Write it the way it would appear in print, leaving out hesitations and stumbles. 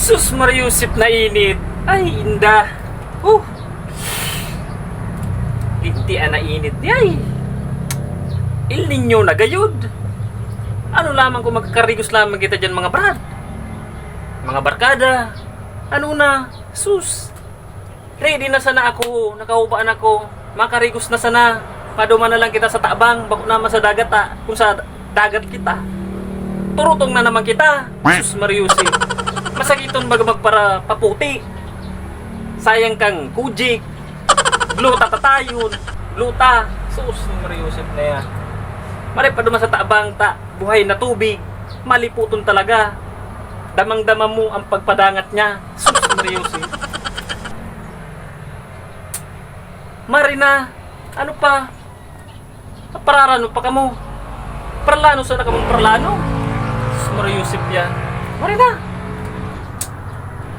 Sus Mariusip na init. Ay, inda. Lintian na init. Ay. Il Nino na gayod. Ano lamang kung magkakarigos lamang kita dyan mga brad. Mga barkada. Ano na? Sus. Ready na sana ako. Nakahubaan ako. Makarigos na sana. Maduma na lang kita sa tabang. Bako naman sa dagat kung sa dagat kita. Turutong na naman kita. Sus Mariusip. Masakiton bagamag para paputi. Sayang kang kujik. Gluta tatayon. Gluta. Sus Mariusip na yan. Mari pa duman sa tabang buhay na tubig. Maliputon talaga. Damang-dama mo ang pagpadangat niya. Sus Mariusip. Mari na. Ano pa? Pararano pa kamo. Parlano sa nakamong parlano. Sus Mariusip yan. Mari na.